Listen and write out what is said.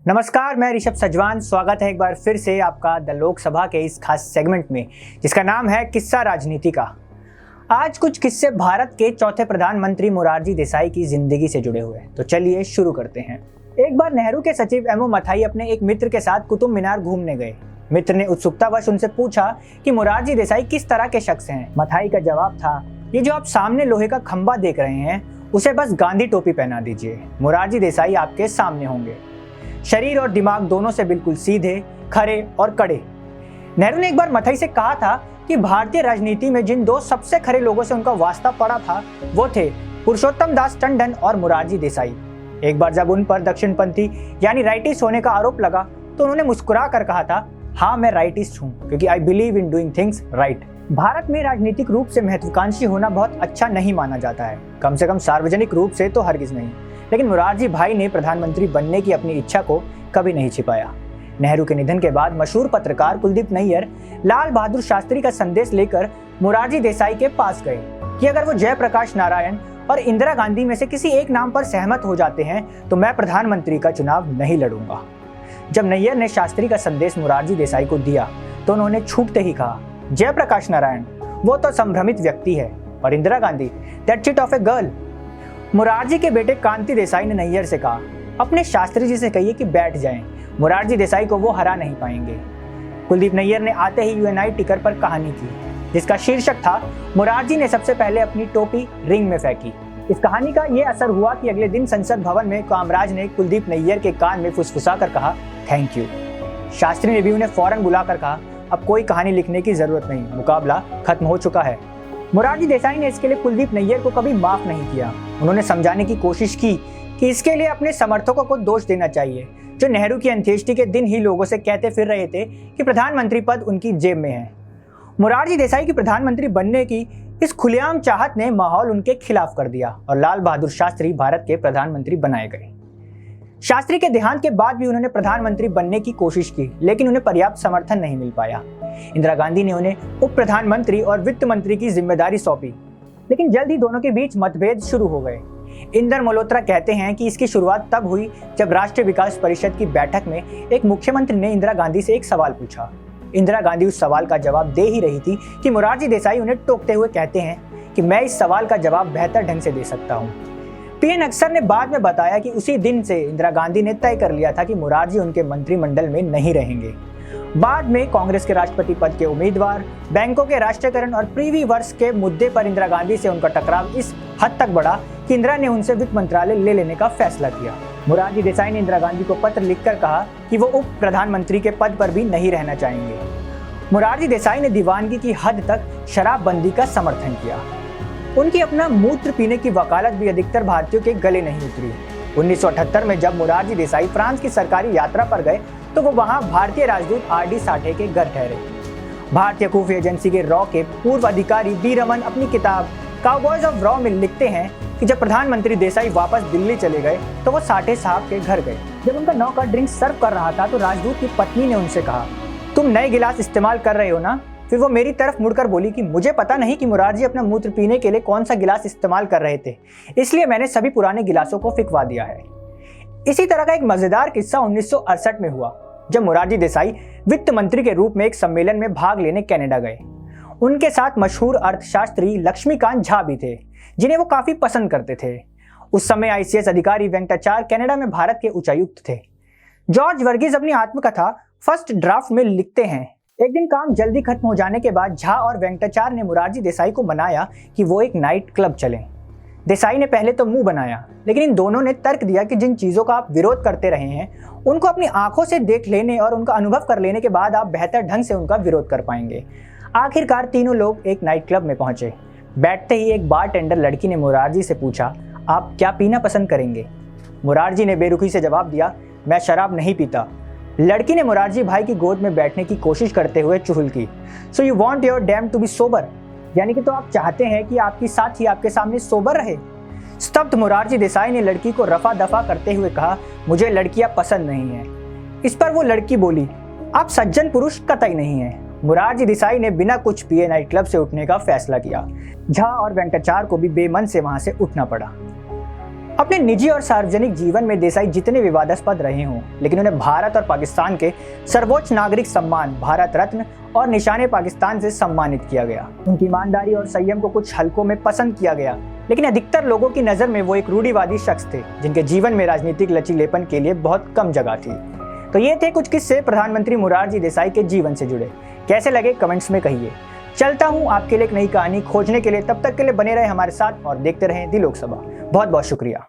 नमस्कार, मैं ऋषभ सजवान। स्वागत है एक बार फिर से आपका द लोकसभा के इस खास सेगमेंट में जिसका नाम है किस्सा राजनीति का। आज कुछ किस्से भारत के चौथे प्रधानमंत्री मोरारजी देसाई की जिंदगी से जुड़े हुए हैं, तो चलिए शुरू करते हैं। एक बार नेहरू के सचिव एमओ मथाई अपने एक मित्र के साथ कुतुब मीनार घूमने गए। मित्र ने उत्सुकतावश उनसे पूछा कि मोरारजी देसाई किस तरह के शख्स हैं। मथाई का जवाब था, ये जो आप सामने लोहे का खंबा देख रहे हैं उसे बस गांधी टोपी पहना दीजिए, मोरारजी देसाई आपके सामने होंगे। शरीर और दिमाग दोनों से बिल्कुल सीधे, खरे और कड़े। नेहरू ने एक बार मथाई से कहा था कि भारतीय राजनीति में जिन दो सबसे खरे लोगों से उनका वास्ता पड़ा था वो थे पुरुषोत्तम दास टंडन और मोरारजी देसाई। एक बार जब उन पर दक्षिणपंथी यानी राइटिस्ट होने का आरोप लगा तो उन्होंने मुस्कुरा कर कहा था, हाँ मैं राइटिस्ट हूँ क्योंकि I believe in doing things right. Bharat में राजनीतिक रूप से महत्वाकांक्षी होना बहुत अच्छा नहीं माना जाता है, कम से कम सार्वजनिक रूप से तो हरगिज नहीं। लेकिन मोरारजी भाई ने प्रधानमंत्री बनने की अपनी इच्छा को कभी नहीं छिपाया। नेहरू के निधन के बाद मशहूर पत्रकार कुलदीप नैयर लाल बहादुर शास्त्री का संदेश लेकर मोरारजी देसाई के पास गए कि अगर वो जयप्रकाश नारायण और इंदिरा गांधी में से किसी एक नाम पर सहमत हो जाते हैं तो मैं प्रधानमंत्री का चुनाव नहीं लड़ूंगा। जब नैयर ने शास्त्री का संदेश मोरारजी देसाई को दिया तो उन्होंने छूटते ही कहा, जयप्रकाश नारायण वो तो संभ्रमित व्यक्ति है और Indira Gandhi that chit of a girl. Morarji के बेटे कांति देसाई ने नैयर से कहा, अपने शास्त्री जी से कहिए कि बैठ जाएं, मोरारजी देसाई को वो हरा नहीं पाएंगे। कुलदीप नैयर ने आते ही यूएनआई टिकर पर कहानी की जिसका शीर्षक था, मोरारजी ने सबसे पहले अपनी टोपी रिंग में फेंकी। इस कहानी का ये असर हुआ कि अगले दिन संसद भवन में कामराज ने कुलदीप नैयर के कान में फुसफुसा कर कहा, थैंक यू। शास्त्री ने भी उन्हें फौरन बुलाकर कहा, अब कोई कहानी लिखने की जरूरत नहीं, मुकाबला खत्म हो चुका है। मोरारजी देसाई ने इसके लिए कुलदीप नैयर को कभी माफ नहीं किया। उन्होंने समझाने की कोशिश की कि इसके लिए अपने समर्थकों को दोष देना चाहिए जो नेहरू की अंत्येष्टि के दिन ही लोगों से कहते फिर रहे थे कि प्रधानमंत्री पद उनकी जेब में है। मोरारजी देसाई की प्रधानमंत्री बनने की इस खुलेआम चाहत ने माहौल उनके खिलाफ कर दिया और लाल बहादुर शास्त्री भारत के प्रधानमंत्री बनाए गए। शास्त्री के देहांत के बाद भी उन्होंने प्रधानमंत्री बनने की कोशिश की लेकिन उन्हें पर्याप्त समर्थन नहीं मिल पाया। इंदिरा गांधी ने उन्हें उप प्रधानमंत्री और वित्त मंत्री की जिम्मेदारी सौंपी, लेकिन जल्द ही दोनों के बीच मतभेद शुरू हो गए। इंदर मल्होत्रा कहते हैं कि इसकी शुरुआत तब हुई जब राष्ट्रीय विकास परिषद की बैठक में एक मुख्यमंत्री ने इंदिरा गांधी से एक सवाल पूछा। इंदिरा गांधी उस सवाल का जवाब दे ही रही थी कि मोरारजी देसाई उन्हें टोकते हुए कहते हैं कि मैं इस सवाल का जवाब बेहतर ढंग से दे सकता हूँ। पीएन अक्सर ने बाद में बताया कि उसी दिन से इंदिरा गांधी ने तय कर लिया था कि मोरारजी उनके मंत्रिमंडल में नहीं रहेंगे। बाद में कांग्रेस के राष्ट्रपति पद के उम्मीदवार, बैंकों के राष्ट्रीयकरण और प्रीवी वर्ष के मुद्दे पर इंदिरा गांधी से उनका टकराव इस हद तक बढ़ा कि इंदिरा ने उनसे वित्त मंत्रालय ले लेने का फैसला किया। मोरारजी देसाई ने इंदिरा गांधी को पत्र लिखकर कहा कि वो उप प्रधानमंत्री के पद पर भी नहीं रहना चाहेंगे। मोरारजी देसाई ने दीवानगी की हद तक शराबबंदी का समर्थन किया। उनकी अपना मूत्र पीने की वकालत भी अधिकतर भारतीयों के गले नहीं उतरी। 1978 में जब मोरारजी देसाई फ्रांस की सरकारी यात्रा पर गए तो वो वहां भारतीय राजदूत आर.डी. साठे के घर ठहरे। भारतीय खुफिया एजेंसी के रॉ के पूर्व अधिकारी बी रमन अपनी किताब काउबॉयज ऑफ रॉ में लिखते हैं कि जब प्रधानमंत्री देसाई वापस दिल्ली चले गए तो वो साठे साहब के घर गए। जब उनका नौकर ड्रिंक सर्व कर रहा था तो राजदूत की पत्नी ने उनसे कहा, तुम नए गिलास इस्तेमाल कर रहे हो ना? फिर वो मेरी तरफ मुड़कर बोली कि मुझे पता नहीं कि मोरारजी अपना मूत्र पीने के लिए कौन सा गिलास इस्तेमाल कर रहे थे, इसलिए मैंने सभी पुराने गिलासों को फिकवा दिया है। इसी तरह का एक मजेदार किस्सा 1968 में हुआ जब मोरारजी देसाई वित्त मंत्री के रूप में एक सम्मेलन में भाग लेने कनाडा गए। उनके साथ मशहूर अर्थशास्त्री लक्ष्मीकांत झा भी थे जिन्हें वो काफी पसंद करते थे। उस समय आईसीएस अधिकारी वेंकटाचार्य कनाडा में भारत के उच्चायुक्त थे। जॉर्ज वर्गीज अपनी आत्मकथा फर्स्ट ड्राफ्ट में लिखते हैं, एक दिन काम जल्दी खत्म हो जाने के बाद झा और वेंकटाचार्य ने मोरारजी देसाई को मनाया कि वो एक नाइट क्लब चलें। देसाई ने पहले तो मुंह बनाया लेकिन इन दोनों ने तर्क दिया कि जिन चीज़ों का आप विरोध करते रहे हैं उनको अपनी आंखों से देख लेने और उनका अनुभव कर लेने के बाद आप बेहतर ढंग से उनका विरोध कर पाएंगे। आखिरकार तीनों लोग एक नाइट क्लब में पहुंचे। बैठते ही एक बार टेंडर लड़की ने मोरारजी से पूछा, आप क्या पीना पसंद करेंगे? मोरारजी ने बेरुखी से जवाब दिया, मैं शराब नहीं पीता। लड़की ने मोरारजी भाई की गोद में बैठने की कोशिश करते हुए चुहल की, so you want your dam to be sober, यानी कि तो आप चाहते हैं कि आपकी साथी आपके सामने सोबर रहे। स्तब्ध मोरारजी देसाई ने लड़की को रफा दफा करते हुए कहा, मुझे लड़कियां पसंद नहीं हैं। इस पर वो लड़की बोली, आप सज्जन पुरुष कतई नहीं हैं। मोरारजी देसाई ने बिना कुछ पिए नाइट क्लब से उठने का फैसला किया। झा और वेंकटाचार्य को भी बेमन से वहां से उठना पड़ा। अपने निजी और सार्वजनिक जीवन में देसाई जितने विवादास्पद रहे हों, लेकिन उन्हें भारत और पाकिस्तान के सर्वोच्च नागरिक सम्मान भारत रत्न और निशाने पाकिस्तान से सम्मानित किया गया। उनकी ईमानदारी और संयम को कुछ हलकों में पसंद किया गया, लेकिन अधिकतर लोगों की नज़र में वो एक रूढ़िवादी शख्स थे जिनके जीवन में राजनीतिक लचीलेपन के लिए बहुत कम जगह थी। तो ये थे कुछ किस्से प्रधानमंत्री मोरारजी देसाई के जीवन से जुड़े। कैसे लगे कमेंट्स में कहिए। चलता हूँ आपके लिए एक नई कहानी खोजने के लिए, तब तक के लिए बने रहे हमारे साथ और देखते रहें दी लोकसभा। बहुत बहुत शुक्रिया।